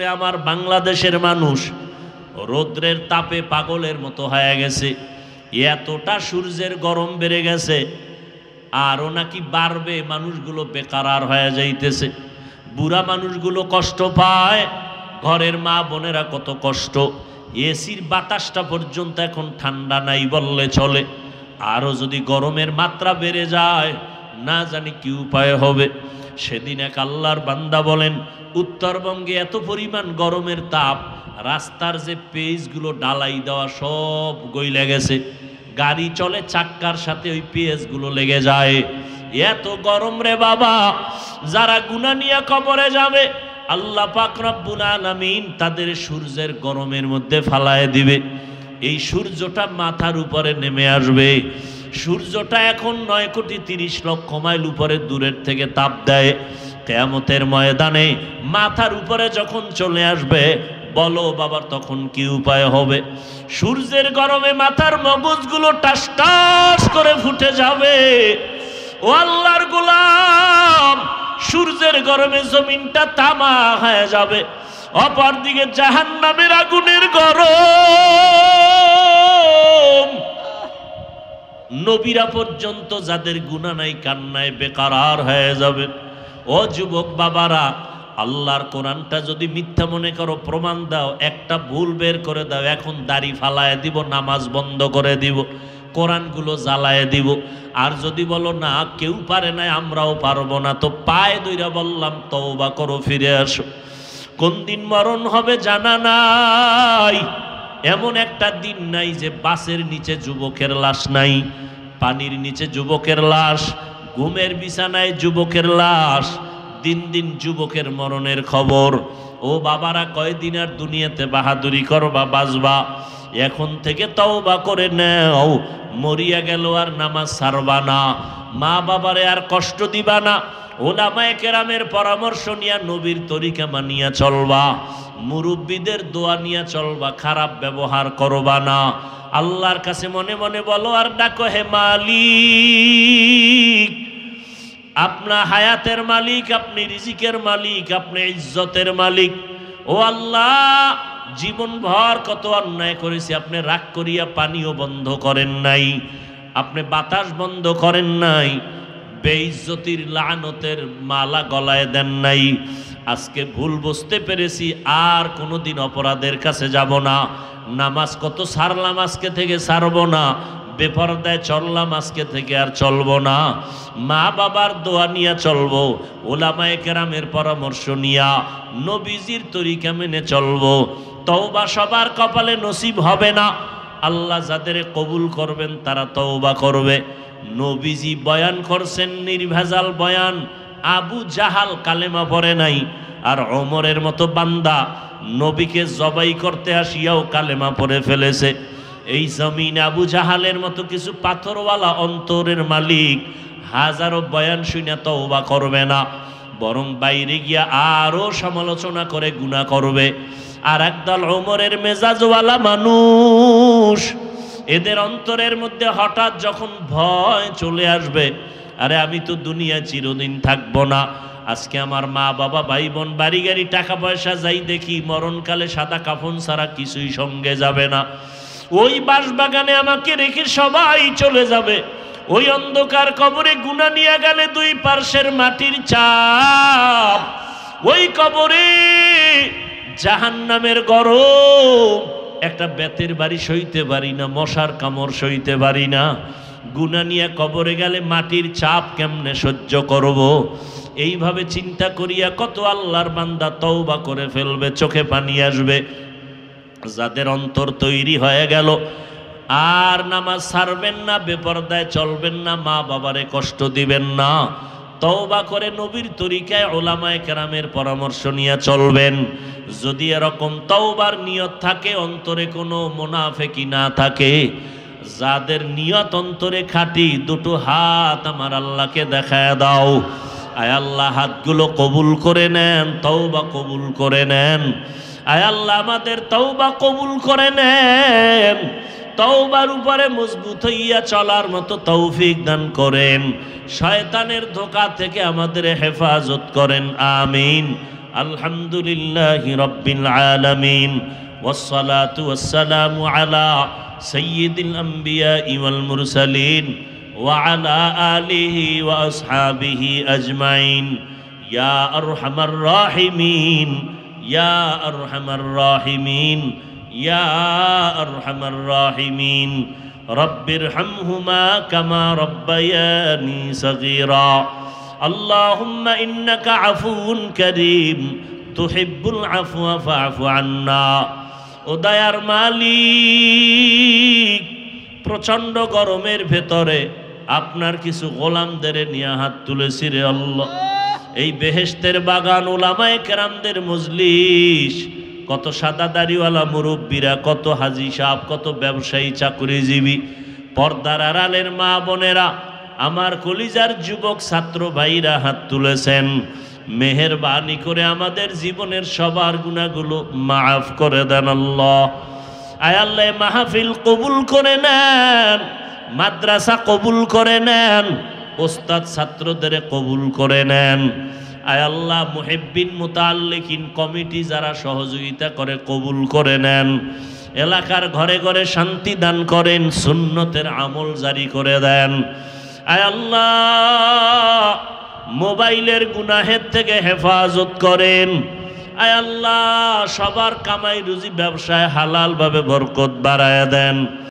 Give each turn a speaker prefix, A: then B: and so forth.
A: আমার বাংলাদেশের মানুষ রৌদ্রের তাপে পাগলের মতো হয়ে গেছে। এতটা সূর্যের গরম বেড়ে গেছে, আরও নাকি বাড়বে। মানুষগুলো বেকার হয়ে যাইতেছে, বুড়া মানুষগুলো কষ্ট পায়, ঘরের মা বোনেরা কত কষ্ট। এসির বাতাসটা পর্যন্ত এখন ঠান্ডা নাই বললে চলে। আরও যদি গরমের মাত্রা বেড়ে যায়, না জানি কি উপায় হবে। সেদিন এক আল্লাহর বান্দা বলেন, উত্তরবঙ্গে এত পরিমাণ গরমের তাপ, রাস্তার যে পেজগুলো ডালাই দেওয়া সব গইলে গেছে। গাড়ি চলে চাক্কার সাথে ওই পেজগুলো লেগে যায়। এত গরম রে বাবা, যারা গুনাহ নিয়ে কবরে যাবে আল্লাহ পাক রব্বুল আলামিন তাদের সূর্যের গরমের মধ্যে ফালায় দিবে। এই সূর্যটা মাথার উপরে নেমে আসবে। সূর্যটা এখন 9,30,00,000 মাইল উপরে দূরের থেকে তাপ দেয়। কিয়ামতের ময়দানে মাথার উপরে যখন চলে আসবে, বলো বাবা তখন কি উপায় হবে? সূর্যের গরমে মাথার মগজগুলো টাস টাস করে ফুটে যাবে। ও আল্লাহর গোলাম, সূর্যের গরমে জমিনটা তামা হয়ে যাবে। অপরদিকে জাহান্নামের আগুনের গরম। নবীরা পর্যন্ত যাদের গুনাহ নাই কান্নায় বেকার হয়ে যাবে। ও যুবক বাবারা, আল্লাহর কোরআনটা যদি মিথ্যা মনে করো প্রমাণ দাও, একটা ভুল বের করে দাও, এখন দাড়ি ফালায় দিব, নামাজ বন্ধ করে দিব, কোরআনগুলো জ্বালায় দিব। আর যদি বলো না কেউ পারে না, আমরাও পারবো না, তো পায়ে দইরা বললাম তওবা করো, ফিরে আসো। কোন দিন মরণ হবে জানা নাই। এমন একটা দিন নাই যে বাসের নিচে যুবকের লাশ নাই, পানির নিচে যুবকের লাশ, ঘুমের বিছানায় যুবকের লাশ। দিন দিন যুবকের মরণের খবর। ও বাবারা, কয়দিন আর দুনিয়াতে বাহাদুরি করবা, বাজবা? এখন থেকে তওবা করে নাও। মরিয়া গেল আর নামাজ ছাড়বা না, মা বাবারে আর কষ্ট দিবা না, ওলামায়ে কেরামের পরামর্শ নিয়া নবীর তরিকা মানিয়া চলবা, মুরব্বীদের দোয়া নিয়া চলবা, খারাপ ব্যবহার করবা না। আল্লাহর কাছে মনে মনে বলো আর ডাকো, হে মালিক, আপনা হায়াতের মালিক, আপনি রিজিকের মালিক, আপনি ইজ্জতের মালিক। ও আল্লাহ, জীবন ভর কত অন্যায় করেছি, আপনি রাগ করিয়া পানিও বন্ধ করেন নাই, আপনি বাতাস বন্ধ করেন নাই, বেইজ্জতির লানতের মালা গলায় দেন নাই। আজকে ভুল বুঝতে পেরেছি, আর কোনোদিন অপরাধের কাছে যাব না। নামাজ কত ছাড়লাম, আজকে থেকে ছাড়ব না। বেপরদায় চললাম, আজকে থেকে আর চলবো না। মা বাবার দোয়া নিয়ে চলবো, ওলামায়ে কেরামের পরামর্শ নিয়া নবীজির তরিকা মেনে চলবো। তওবা সবার কপালে নসিব হবে না। আল্লাহ যাদের কবুল করবেন তারা তওবা করবে। নবীজি বয়ান করছেন নির্ভেজাল বয়ান। আবু জাহাল কালেমা পড়ে নাই, আর ওমরের মতো বান্দা নবীকে জবাই করতে আসিয়াও কালেমা পড়ে ফেলেছে। এই জমিনে আবু জাহালের মতো কিছু পাথরওয়ালা অন্তরের মালিক হাজারো বয়ান শুনে তওবা করবে না, বরং বাইরে গিয়া আরো সমালোচনা করে গুনাহ করবে। আর একদল ওমরের মেজাজওয়ালা মানুষ, এদের অন্তরের মধ্যে হঠাৎ যখন ভয় চলে আসবে, আরে আমি তো দুনিয়া চিরদিন থাকবো না, আজকে আমার মা বাবা ভাই বোন বাড়ি গাড়ি টাকা পয়সা যাই দেখি, মরণকালে সাদা কাফন ছাড়া কিছুই সঙ্গে যাবে না। ওই বাঁশবাগানে আমাকে রেখে সবাই চলে যাবে। ওই অন্ধকার কবরে গুনাহ নিয়ে গেলে দুই পার্শ্বের মাটির চাপ, ওই কবরে জাহান্নামের গরম, একটা বেতের বাড়ি সইতে পারি না, মশার কামড় সইতে পারি না। গুনাহ নিয়ে কবরে গেলে মাটির চাপ কেমনে সহ্য করব? এইভাবে চিন্তা করিয়া কত আল্লাহর বান্দা তওবা করে ফেলবে, চোখে পানি আসবে। যাদের অন্তর তৈরি হয়ে গেল, আর নামাজ ছাড়বেন না, বেপরদায় চলবেন না, মা বাবারে কষ্ট দিবেন না, তওবা করে নবীর তরিকায় ওলামায়ে কেরামের পরামর্শ নিয়ে চলবেন। যদি এরকম তওবার নিয়ত থাকে, অন্তরে কোনো মুনাফিকি না থাকে, যাদের নিয়ত অন্তরে খাঁটি, দুটো হাত আমার আল্লাহকে দেখায় দাও। আয় আল্লাহ, হাতগুলো কবুল করে নেন, তওবা কবুল করে নেন। আয় আল্লাহ, আমাদের তওবা কবুল করে নেন। তওবার উপরে মজবুত হইয়া চলার মতো তৌফিক দান করেন। শয়তানের ধোঁকা থেকে আমাদের হেফাজত করেন, আমিন। আলহামদুলিল্লাহি রাব্বিল আলামিন ওয়াসসালাতু ওয়াসসালামু আলা সাইয়্যিদিল আমবিয়াই ওয়াল মুরসালিন ওয়া আলা আলিহি ওয়া আসহাবিহি আজমাইন ইয়া আরহামার রাহিমিন ইয়া আরহামার রাহিমিন ইয়া আরহামার রাহিমিন রব্বিরহামহুমা কামা রব্বায়ানি সগীরা আল্লাহুম্মা ইন্নাকা আফুউন কারীম তুহিব্বুল আফওয়া ফা'ফু আন্না। ও দয়ার মালিক, প্রচন্ড গরমের ভেতরে আপনার কিছু গোলামদের নিয়ে হাত তুলেছি রে আল্লাহ। এই বেহেশতের বাগান, উলামায়ে কেরামদের মজলিস, কত সাদা দাড়িওয়ালা মুরব্বীরা, কত হাজি সাহেব, কত ব্যবসায়ী চাকরিজীবী, পর্দার আড়ালের মা বোনেরা, আমার কলিজার যুবক ছাত্র ভাইরা হাত তুলেছেন। মেহেরবানি করে আমাদের জীবনের সবার গুনাহগুলো মাফ করে দেন আল্লাহ। আয় আল্লাহ, মাহফিল কবুল করে নেন, মাদ্রাসা কবুল করে নেন, ওস্তাদ ছাত্রদের কবুল করে নেন। আয় আল্লাহ, মুহিব্বিন মুতাআল্লিকিন কমিটি যারা সহযোগিতা করে কবুল করে নেন। এলাকার ঘরে ঘরে শান্তি দান করেন, সুন্নতের আমল জারি করে দেন। আয় আল্লাহ, মোবাইলের গুনাহের থেকে হেফাজত করেন। আয় আল্লাহ, সবার কামাই রুজি ব্যবসায় হালাল ভাবে বরকত বাড়ায় দেন।